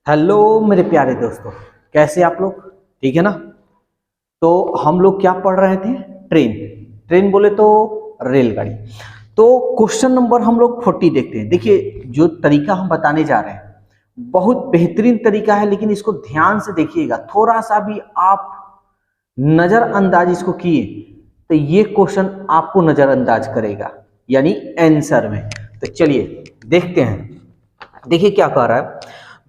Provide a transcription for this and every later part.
Hello मेरे प्यारे दोस्तों, कैसे आप लोग? ठीक है ना। तो हम लोग क्या पढ़ रहे थे? ट्रेन। ट्रेन बोले तो रेलगाड़ी। तो क्वेश्चन नंबर हम लोग 40 देखते हैं। देखिए, जो तरीका हम बताने जा रहे हैं बहुत बेहतरीन तरीका है, लेकिन इसको ध्यान से देखिएगा। थोड़ा सा भी आप नजरअंदाज इसको किए तो ये क्वेश्चन आपको नजरअंदाज करेगा, यानी आंसर में। तो चलिए देखते हैं। देखिए क्या कह रहा है।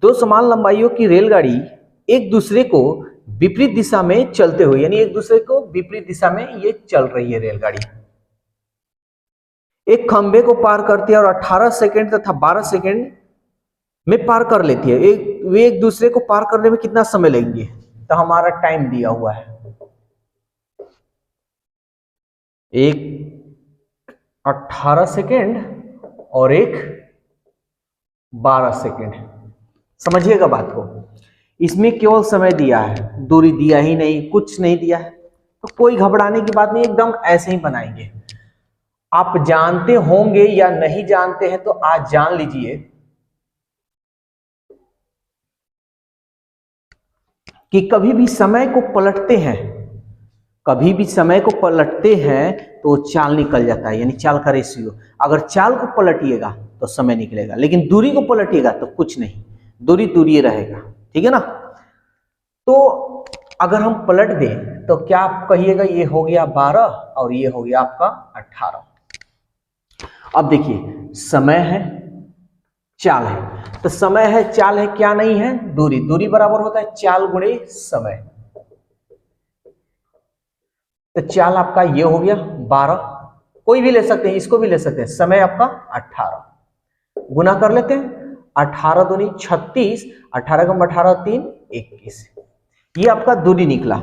दो समान लंबाइयों की रेलगाड़ी एक दूसरे को विपरीत दिशा में चलते हुए, यानी एक दूसरे को विपरीत दिशा में ये चल रही है रेलगाड़ी। एक खंबे को पार करती है और 18 सेकंड तथा 12 सेकंड में पार कर लेती है। वे एक दूसरे को पार करने में कितना समय लेंगे? तो हमारा टाइम दिया हुआ है, एक 18 सेकंड और एक 12 सेकंड। समझिएगा बात को। इसमें केवल समय दिया है, दूरी दिया ही नहीं, कुछ नहीं दिया है। तो कोई घबराने की बात नहीं, एकदम ऐसे ही बनाएंगे। आप जानते होंगे या नहीं जानते हैं तो आज जान लीजिए कि कभी भी समय को पलटते हैं, कभी भी समय को पलटते हैं तो चाल निकल जाता है, यानी चाल का रेशियो। अगर चाल को पलटिएगा तो समय निकलेगा, लेकिन दूरी को पलटिएगा तो कुछ नहीं, दूरी दूरी रहेगा। ठीक है ना। तो अगर हम पलट दें तो क्या आप कहिएगा, ये हो गया 12 और ये हो गया आपका 18। अब देखिए, समय है, चाल है। तो समय है, चाल है, क्या नहीं है? दूरी। दूरी बराबर होता है चाल गुणे समय। तो चाल आपका ये हो गया 12, कोई भी ले सकते हैं, इसको भी ले सकते हैं। समय आपका 18, गुना कर लेते हैं। 18 दूनी 36, 18 कम 18 3 21। ये आपका दूरी निकला।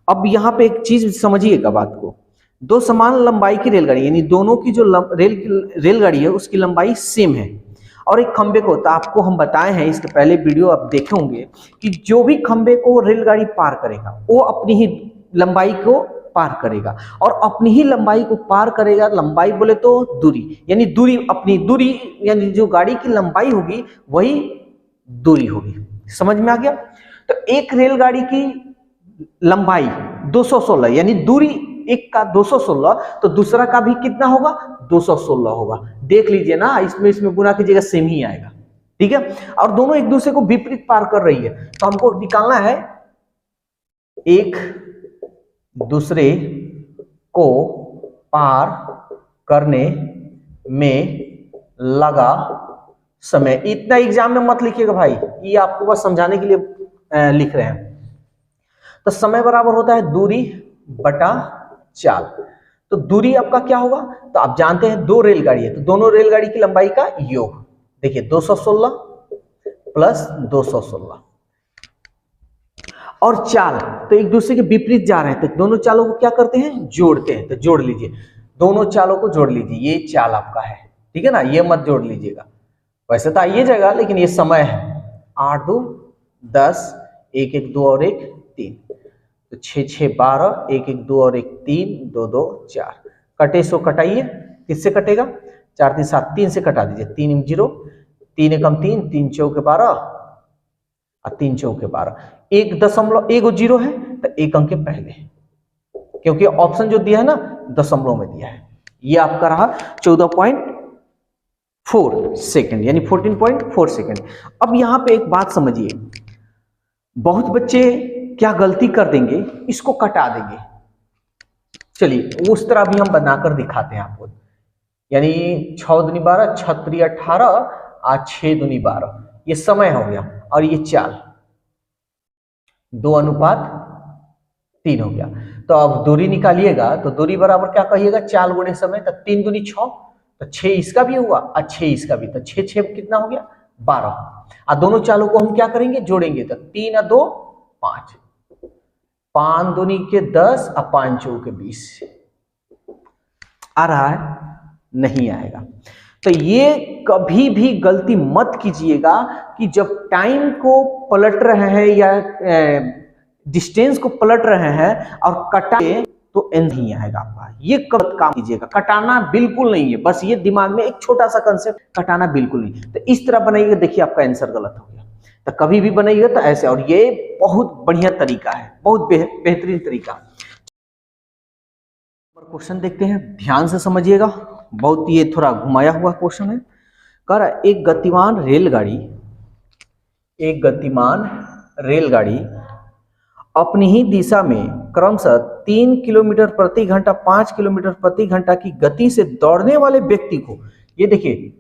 अब यहां पे एक चीज समझिएगा बात को। दो समान लंबाई की रेलगाड़ी, यानी दोनों की जो रेलगाड़ी है उसकी लंबाई सेम है, और एक खंबे को, तो आपको हम बताए हैं इसके पहले वीडियो आप देखे होंगे कि जो भी खंबे को रेलगाड़ी पार करेगा वो अपनी ही लंबाई को पार करेगा, और अपनी ही लंबाई को पार करेगा। लंबाई बोले तो दूरी, यानी दूरी, अपनी दूरी, यानी जो गाड़ी की लंबाई होगी वही दूरी होगी। समझ में आ गया? तो एक रेलगाड़ी की लंबाई 216, यानी दूरी एक का 216, तो दूसरा का भी कितना होगा? 216 होगा। देख लीजिए ना, इसमें गुना कीजिएगा, सेम ही आएगा। ठीक है। और दोनों एक दूसरे को विपरीत पार कर रही है, तो हमको निकालना है एक दूसरे को पार करने में लगा समय। इतना एग्जाम में मत लिखिएगा भाई, ये आपको बस समझाने के लिए लिख रहे हैं। तो समय बराबर होता है दूरी बटा चाल। तो दूरी आपका क्या होगा? तो आप जानते हैं दो रेलगाड़ी है, तो दोनों रेलगाड़ी की लंबाई का योग। देखिए 216 प्लस 216, और चाल तो एक दूसरे के विपरीत जा रहे हैं, तो दोनों चालों को क्या करते हैं? जोड़ते हैं। तो जोड़ लीजिए, दोनों चालों को जोड़ लीजिए। ये चाल आपका है, ठीक है ना, ये मत जोड़ लीजिएगा, वैसे तो आइए जाएगा, लेकिन ये समय है। 8 2 10, 1 1 2 और 1 3, तो 6 6 12, 1 1 2 और 1 3, 2 2 4। कटे सो कटाइए, किससे कटेगा? 4 3 7, 3 से कटा दीजिए। 3 0, 3 एकम 3, 3 चौके 12 और 3 चौके 12। 1 जीरो है तो एक अंक के पहले, क्योंकि ऑप्शन जो दिया है ना दशमलव में दिया है। ये आपका रहा 14.4 सेकंड, यानी 14.4 सेकंड। अब यहां पे एक बात समझिए, बहुत बच्चे क्या गलती कर देंगे, इसको कटा देंगे। चलिए उस तरह भी हम बनाकर दिखाते हैं आपको। यानी 6 दूनी 12, 6 3 18 और 6 दूनी 12, ये समय हो गया, और ये चाल 2:3 हो गया। तो अब दूरी निकालिएगा, तो दूरी बराबर क्या कहिएगा? चाल गुणे समय। तो 3 दूनी 6, तो 6 इसका भी हुआ और 6 इसका भी, तो 6 6 कितना हो गया? 12। और दोनों चालों को हम क्या करेंगे? जोड़ेंगे। तो 3 और 2 5, 5 दूनी के 10 और 5 चौके 20। आ रहा है? नहीं आएगा। तो ये कभी भी गलती मत कीजिएगा कि जब टाइम को पलट रहे हैं या डिस्टेंस को पलट रहे हैं और कटाए तो नहीं आएगा आपका। ये गलत काम कीजिएगा, कटाना बिल्कुल नहीं है। बस ये दिमाग में एक छोटा सा कंसेप्ट, कटाना बिल्कुल नहीं। तो इस तरह बनाइएगा, देखिए आपका आंसर गलत हो गया। तो कभी भी बनाइएगा तो ऐसे, और ये बहुत बढ़िया तरीका है, बहुत बेहतरीन तरीका। क्वेश्चन देखते हैं, ध्यान से समझिएगा, बहुत ये थोड़ा घुमाया हुआ क्वेश्चन है। कह रहा है एक गतिमान रेलगाड़ी अपनी ही दिशा में क्रमशः 3 किलोमीटर प्रति घंटा, 5 किलोमीटर प्रति घंटा की गति से दौड़ने वाले व्यक्ति को, ये देखिए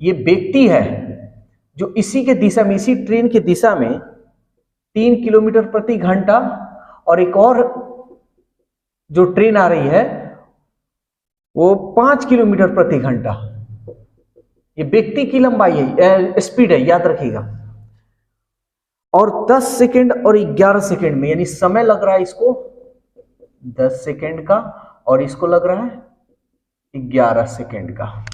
ये व्यक्ति है जो इसी के दिशा में, इसी ट्रेन की दिशा में 3 किलोमीटर प्रति घंटा, और एक और जो ट्रेन आ रही है वो 5 किलोमीटर प्रति घंटा, ये व्यक्ति की लंबाई है, स्पीड है, याद रखिएगा। और 10 सेकेंड और 11 सेकेंड में, यानी समय लग रहा है इसको 10 सेकेंड का, और इसको लग रहा है 11 सेकेंड का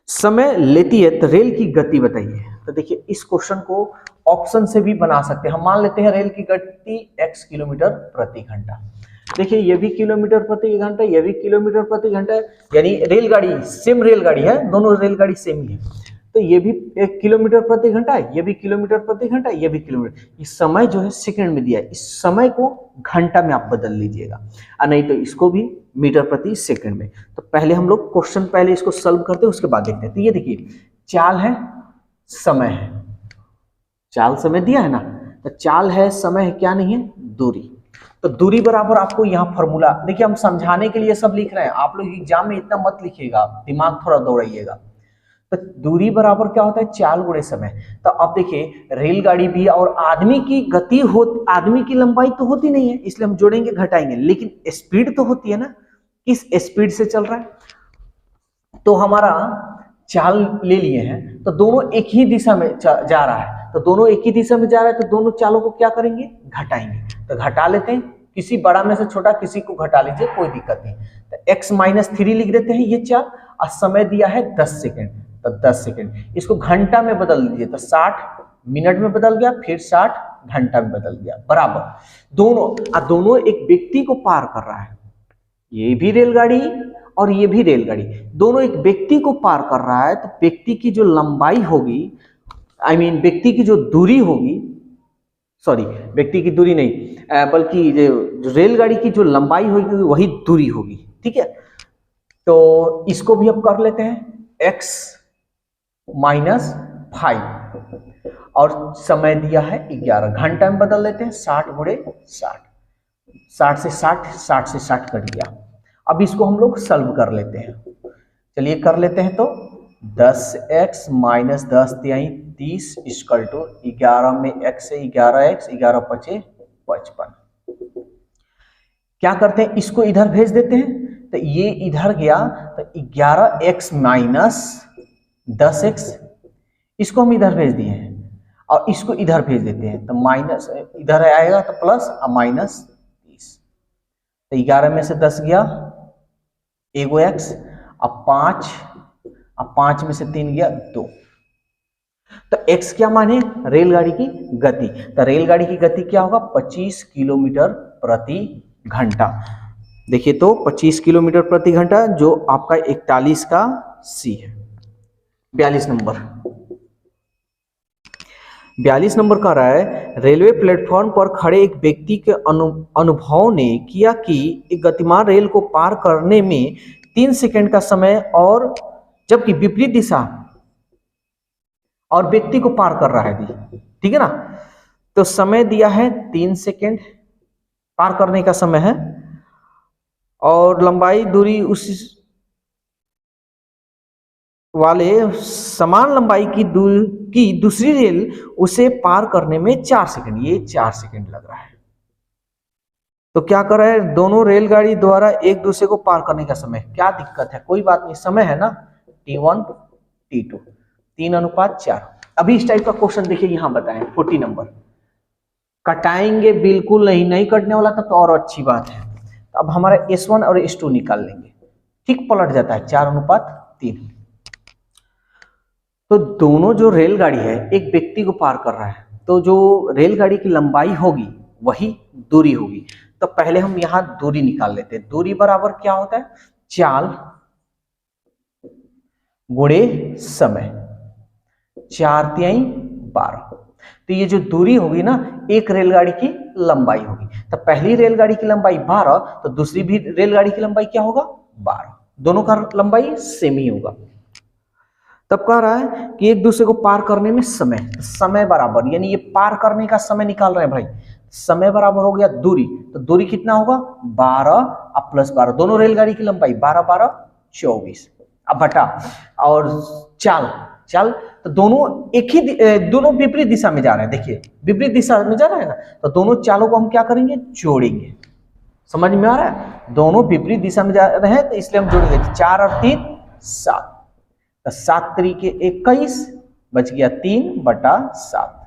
समय लेती है। तो रेल की गति बताइए। तो देखिए इस क्वेश्चन को ऑप्शन से भी बना सकते हैं। हम मान लेते हैं रेल की गति x किलोमीटर प्रति घंटा। देखिए ये भी किलोमीटर प्रति घंटा, ये भी किलोमीटर प्रति घंटा, यानी रेलगाड़ी सेम रेलगाड़ी है, दोनों रेलगाड़ी सेम ही है। तो ये भी 1 किलोमीटर प्रति घंटा, ये भी किलोमीटर प्रति घंटा, ये भी किलोमीटर। ये समय जो है सेकंड में दिया है, इस समय को घंटा में आप बदल लीजिएगा, और नहीं तो इसको भी मीटर प्रति सेकंड में। तो पहले हम लोग क्वेश्चन पहले इसको सॉल्व करते हैं, उसके बाद देखते हैं। तो ये देखिए चाल है, समय है, चाल समय दिया है ना, तो चाल है, समय है, क्या नहीं है, दूरी। तो दूरी बराबर आपको यहाँ फॉर्मूला, देखिए हम समझाने के लिए सब लिख रहे हैं, आप लोग एग्जाम में इतना मत लिखिएगा, दिमाग थोड़ा दौड़ाइएगा। तो दूरी बराबर क्या होता है, चाल गुणे समय। तो अब देखिए रेलगाड़ी भी, और आदमी की गति हो, आदमी की लंबाई तो होती नहीं है, इसलिए हम जोड़ेंगे घटाएंगे, लेकिन स्पीड तो होती है ना, किस स्पीड से चल रहा है। तो हमारा चाल ले लिए हैं, तो दोनों एक ही दिशा में जा रहा है, तो दोनों एक ही दिशा में जा रहा है, तो दोनों चालों को क्या करेंगे, घटाएंगे। तो घटा लेते हैं, किसी बड़ा में से छोटा किसी को घटा लीजिए, कोई दिक्कत नहीं। तो x-3 लिख देते हैं ये चाल, और समय दिया है 10 सेकेंड, तो 10 सेकेंड इसको घंटा में बदल दीजिए, तो 60 मिनट में बदल गया, फिर 60 घंटा में बदल गया, बराबर। दोनों एक व्यक्ति को पार कर रहा है, ये भी रेलगाड़ी और ये भी रेलगाड़ी, दोनों एक व्यक्ति को पार कर रहा है। तो व्यक्ति की जो लंबाई होगी, व्यक्ति की जो दूरी होगी, सॉरी व्यक्ति की दूरी नहीं, बल्कि रेलगाड़ी की जो लंबाई होगी वही दूरी होगी, ठीक है। तो इसको भी अब कर लेते हैं x - 5, और समय दिया है 11, घंटा में बदल लेते हैं, 60 गुणे 60, 60 से 60, 60 से 60 कट गया। अब इसको हम लोग सॉल्व कर लेते हैं, चलिए कर लेते हैं। तो 10x - 10 × 30 = 11 में x से 11x, 11 × 5 = 55। क्या करते हैं, इसको इधर भेज देते हैं, तो ये इधर गया, तो 11x - 10x, इसको हम इधर भेज दिए हैं, और इसको इधर भेज देते हैं, तो माइनस इधर आएगा, तो प्लस और माइनस 30। तो 11 में से 10 गया, एगो x, अब 5 में से 3 गया 2। तो x क्या माने, रेलगाड़ी की गति। तो रेलगाड़ी की गति क्या होगा, 25 किलोमीटर प्रति घंटा। देखिए तो 25 किलोमीटर प्रति घंटा, जो आपका 41 का सी है। 42 नंबर कह रहा है, रेलवे प्लेटफॉर्म पर खड़े एक व्यक्ति के अनुभव ने किया कि एक गतिमान रेल को पार करने में 3 सेकंड का समय, और जबकि विपरीत दिशा और व्यक्ति को पार कर रहा है, ठीक है ना। तो समय दिया है 3 सेकंड पार करने का समय है, और लंबाई दूरी उस वाले समान लंबाई की दूसरी रेल उसे पार करने में 4 सेकंड, ये 4 सेकंड लग रहा है। तो क्या कर रहा है, दोनों रेलगाड़ी द्वारा एक दूसरे को पार करने का समय, क्या दिक्कत है, कोई बात नहीं, समय है ना, T1 T2 3:4। अभी इस टाइप का क्वेश्चन देखिए यहाँ बताएं, 40 नंबर। कटाएंगे बिल्कुल नहीं कटने वाला, तब तो और अच्छी बात है। तो अब हमारा S1 और S2 निकाल लेंगे, ठीक पलट जाता है 4:3। तो दोनों जो रेलगाड़ी है एक व्यक्ति को पार कर रहा है, तो जो रेलगाड़ी की लंबाई होगी वही दूरी होगी। तो पहले हम यहाँ दूरी निकाल लेते हैं। दूरी बराबर क्या होता है, चाल गुणे समय, 4 × 12। तो ये जो दूरी होगी ना, एक रेलगाड़ी की लंबाई होगी। तो पहली रेलगाड़ी की लंबाई 12, तो दूसरी भी रेलगाड़ी की लंबाई क्या होगा? 12। दोनों का लंबाई सेम ही होगा। तब कह रहा है कि एक दूसरे को पार करने में समय बराबर, यानी ये पार करने का समय निकाल रहे हैं भाई। समय बराबर हो गया दूरी, तो दूरी कितना होगा? 12 अब प्लस 12, दोनों रेलगाड़ी की लंबाई 12 12 24। अब बटा और चाल तो दोनों विपरीत दिशा में जा रहे हैं। देखिए विपरीत दिशा में जा रहे हैं ना, तो दोनों चालों को हम क्या करेंगे? जोड़ेंगे। समझ में आ रहा है? दोनों विपरीत दिशा में जा रहे हैं तो इसलिए हम जोड़ेंगे। 4 और 3 7, तो 7 तरीके 21, बच गया 3 बटा 7,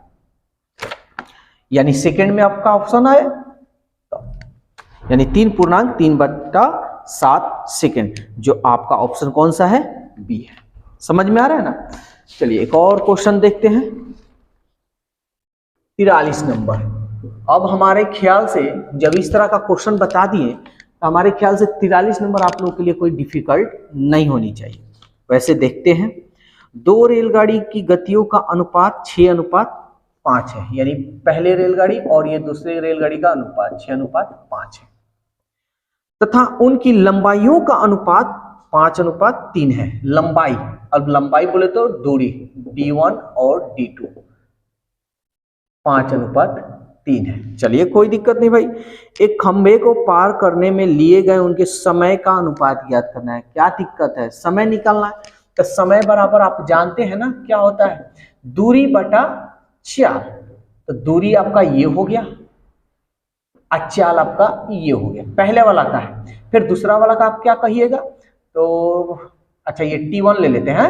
यानी सेकंड में आपका ऑप्शन आए, यानी 3.3 बटा 7 सेकंड, जो आपका ऑप्शन कौन सा है? बी है। समझ में आ रहा है ना? चलिए एक और क्वेश्चन देखते हैं, 43 नंबर। अब हमारे ख्याल से जब इस तरह का क्वेश्चन बता दिए तो हमारे ख्याल से 43 नंबर आप लोगों के लिए कोई डिफिकल्ट नहीं होनी चाहिए। वैसे देखते हैं, दो रेलगाड़ी की गतियों का अनुपात 6:5 है, यानी पहले रेलगाड़ी और ये दूसरे रेलगाड़ी का अनुपात 6:5 है, तथा उनकी लंबाइयों का अनुपात 5:3 है। लंबाई, अब लंबाई बोले तो दूरी d1 और d2 5:3 है। चलिए कोई दिक्कत नहीं भाई। एक खंभे को पार करने में लिए गए उनके समय का अनुपात ज्ञात करना है। क्या दिक्कत है? समय निकालना है। तो समय बराबर आप जानते हैं ना क्या होता है? दूरी बटा चाल। तो दूरी आपका ये हो गया, चाल आपका ये हो गया, पहले वाला का है। फिर दूसरा वाला का आप क्या कहिएगा? तो अच्छा ये T1 ले लेते हैं,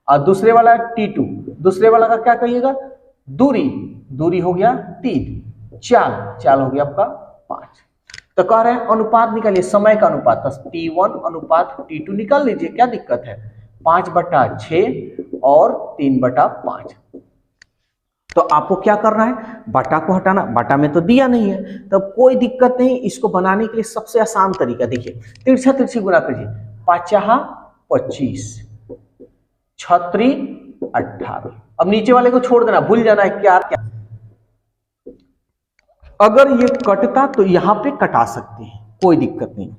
और दूसरे वाला T2, दूसरे वाला का क्या कहिएगा? दूरी हो गया 3, चाल हो गया आपका 5। तो कह रहे हैं अनुपात निकालिए, समय का अनुपात, तो T1 अनुपात T2 निकाल लीजिए, क्या दिक्कत है? 5/6 और 3/5। तो आपको क्या करना है? बटा को हटाना। बटा में तो दिया नहीं है, तो कोई दिक्कत नहीं। इसको बनाने के लिए सबसे आसान तरीका देखिए, तिरछा तिरछी गुना कीजिए। 5×25, 6×3=18। अब नीचे वाले को छोड़ देना, भूल जाना है क्या। अगर ये कटता तो यहां पे कटा सकते हैं, कोई दिक्कत नहीं।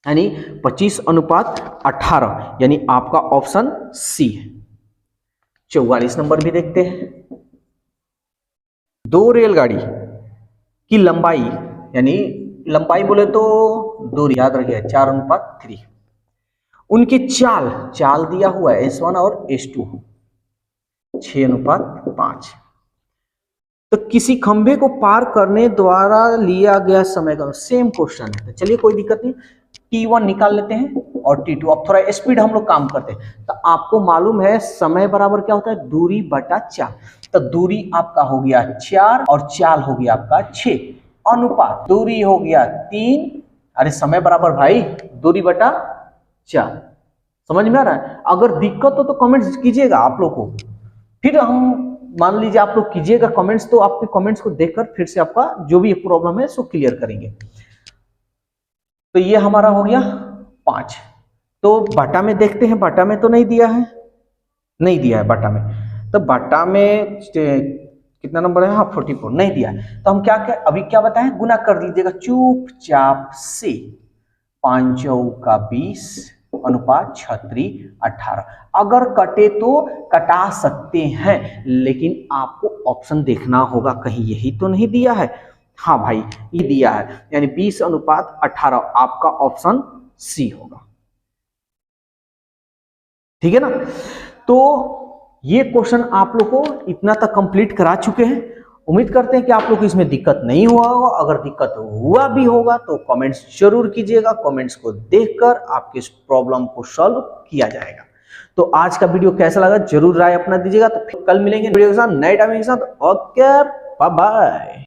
यानी 25:18, यानी आपका ऑप्शन सी है। 44 नंबर भी देखते हैं। दो रेलगाड़ी की लंबाई, यानी लंबाई बोले तो दूरी, याद रखिए 4:3। उनकी चाल दिया हुआ है S1 और S2 6:5। तो किसी खंभे को पार करने द्वारा लिया गया समय का सेम क्वेश्चन है। तो चलिए कोई दिक्कत नहीं, T1 निकाल लेते हैं और T2। अब थोड़ा स्पीड हम लोग काम करते हैं। तो आपको मालूम है समय बराबर क्या होता है? दूरी बटा चाल। तो दूरी आपका हो गया 4 और चाल हो गया आपका 6, अनुपात दूरी हो गया 3, अरे समय बराबर भाई दूरी बटा चाल। समझ में आ रहा है? अगर दिक्कत हो तो कमेंट्स कीजिएगा आप लोग को, फिर हम मान लीजिए आप लोग कीजिएगा कमेंट्स, तो आपके कमेंट्स को देखकर फिर से आपका जो भी प्रॉब्लम है उसको क्लियर करेंगे। तो ये हमारा हो गया 5। तो बटा में देखते हैं, बटा में तो नहीं दिया है, नहीं दिया है बटा में। तो बटा में कितना नंबर है? हाँ 44 नहीं दिया है। तो हम क्या अभी क्या बताएं? गुना कर लीजिएगा चुपचाप से। 5×4=20 अनुपात 6×3=18। अगर कटे तो कटा सकते हैं, लेकिन आपको ऑप्शन देखना होगा, कहीं यही तो नहीं दिया है। हाँ भाई ये दिया है, यानी 20:18 आपका ऑप्शन सी होगा। ठीक है ना? तो ये क्वेश्चन आप लोग को इतना तक कंप्लीट करा चुके हैं। उम्मीद करते हैं कि आप लोग को इसमें दिक्कत नहीं हुआ होगा। अगर दिक्कत हुआ भी होगा तो कमेंट्स जरूर कीजिएगा। कमेंट्स को देखकर आपके इस प्रॉब्लम को सॉल्व किया जाएगा। तो आज का वीडियो कैसा लगा जरूर राय अपना दीजिएगा। तो फिर कल मिलेंगे वीडियो के साथ, नए टॉपिक के साथ। Okay bye bye.